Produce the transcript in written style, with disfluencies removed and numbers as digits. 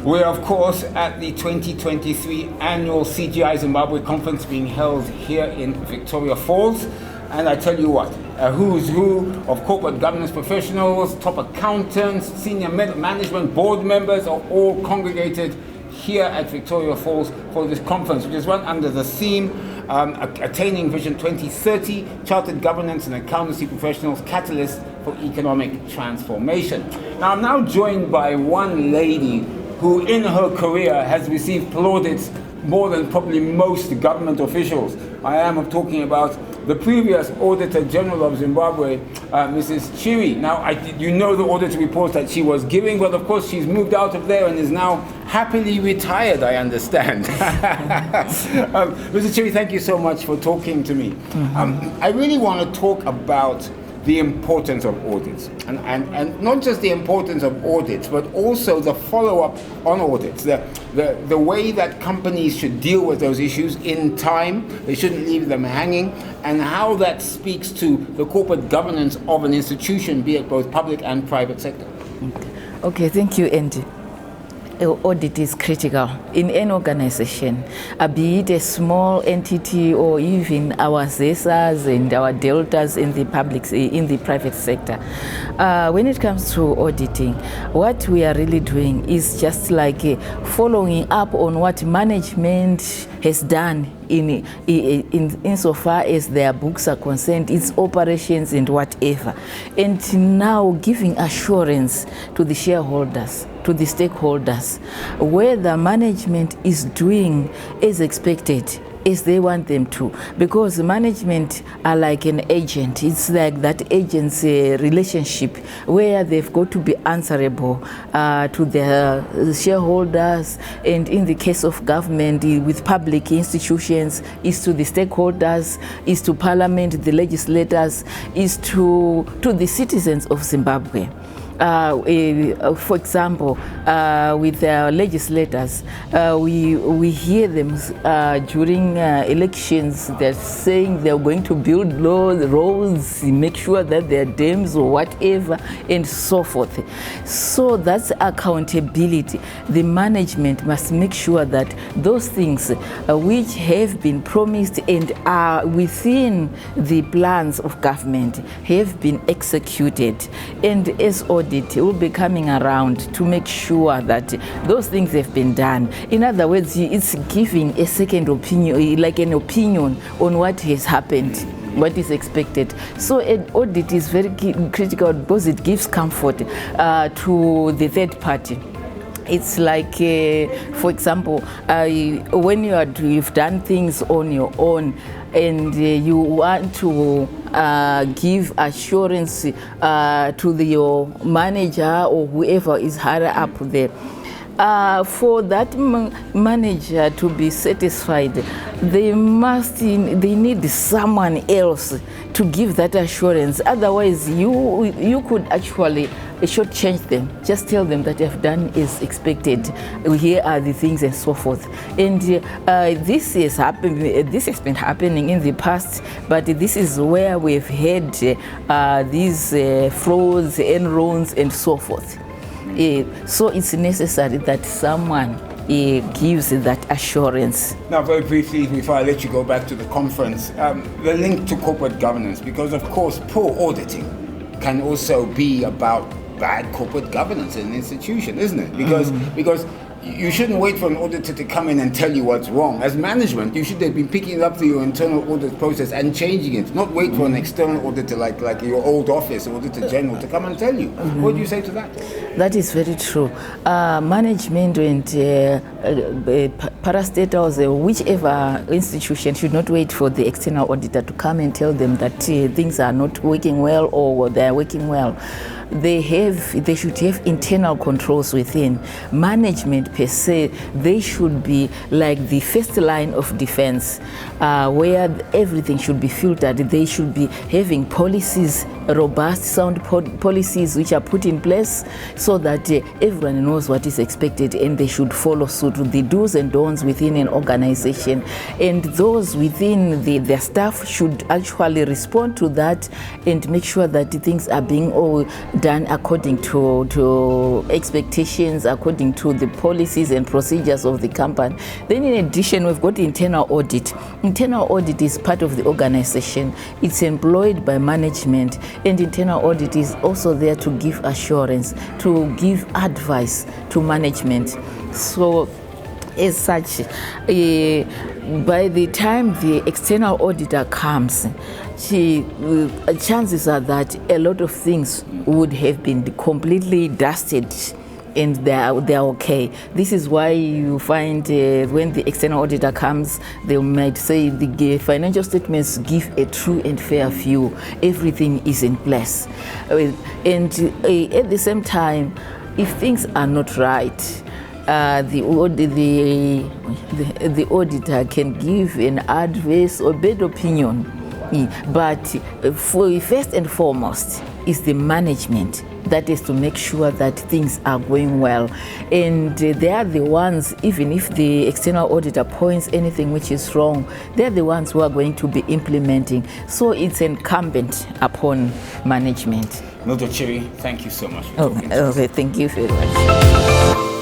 We're, of course, at the 2023 annual CGI Zimbabwe conference being held here in Victoria Falls. And I tell you what, a who's who of corporate governance professionals, top accountants, senior management, board members are all congregated here at Victoria Falls for this conference, which is run under the theme Attaining Vision 2030, Chartered Governance and Accountancy Professionals, Catalyst for Economic Transformation. Now, I'm now joined by one lady who in her career has received plaudits more than probably most government officials. I am talking about the previous Auditor General of Zimbabwe, Mrs. Chiri. Now, you know the audit reports that she was giving, but of course she's moved out of there and is now happily retired, I understand. Mrs. Chiri, thank you so much for talking to me. I really want to talk about the importance of audits, and not just the importance of audits, but also the follow-up on audits, the way that companies should deal with those issues in time, they shouldn't leave them hanging, and how that speaks to the corporate governance of an institution, be it both public and private sector. Okay, thank you, Andy. Audit is critical in any organization, be it a small entity or even our ZESAs and our deltas in the private sector. When it comes to auditing, what we are really doing is just like following up on what management has done insofar as their books are concerned, its operations and whatever, and now giving assurance to the shareholders, to the stakeholders, whether management is doing as expected, as they want them to, because management are like an agent. It's like that agent's relationship where they've got to be answerable to their shareholders, and in the case of government, with public institutions, is to the stakeholders, is to parliament, the legislators, is to the citizens of Zimbabwe. For example, with our legislators, we hear them during elections. They're saying they're going to build roads, make sure that there are dams or whatever, and so forth. So that's accountability. The management must make sure that those things which have been promised and are within the plans of government have been executed, and as audit will be coming around to make sure that those things have been done. In other words, it's giving a second opinion, like an opinion on what has happened, what is expected. So an audit is very critical because it gives comfort to the third party. It's like, for example, when you've done things on your own and you want to give assurance to your manager or whoever is higher up there, for that manager to be satisfied, they need someone else to give that assurance. Otherwise, you could actually shortchange them. Just tell them that you've done as expected. Here are the things and so forth. And this has happened. This has been happening in the past, but this is where we've had these frauds, enrons, and so forth. So it's necessary that someone gives that assurance. Now, very briefly, before I let you go back to the conference, the link to corporate governance, because of course poor auditing can also be about bad corporate governance in an institution, isn't it? Because you shouldn't wait for an auditor to come in and tell you what's wrong. As management, you should have been picking it up through your internal audit process and changing it, not wait for an external auditor like your old office, Auditor General, to come and tell you. What do you say to that? That is very true. Management and parastatals, whichever institution, should not wait for the external auditor to come and tell them that things are not working well or they are working well. They should have internal controls within. Management per se, they should be like the first line of defense, where everything should be filtered. They should be having policies robust, sound policies which are put in place so that everyone knows what is expected and they should follow suit with the do's and don'ts within an organization. And those within their staff should actually respond to that and make sure that things are being all done according to expectations, according to the policies and procedures of the company. Then in addition, we've got internal audit. Internal audit is part of the organization. It's employed by management, and internal audit is also there to give assurance, to give advice to management. So as such, by the time the external auditor comes, chances are that a lot of things would have been completely dusted and they're okay. This is why you find when the external auditor comes, they might say the financial statements give a true and fair view. Everything is in place. And at the same time, if things are not right, the auditor can give an adverse or bad opinion. But first and foremost is the management that is to make sure that things are going well. And they are the ones, even if the external auditor points anything which is wrong, they're the ones who are going to be implementing. So it's incumbent upon management. Mildred Chiri, thank you so much. Okay, thank you very much.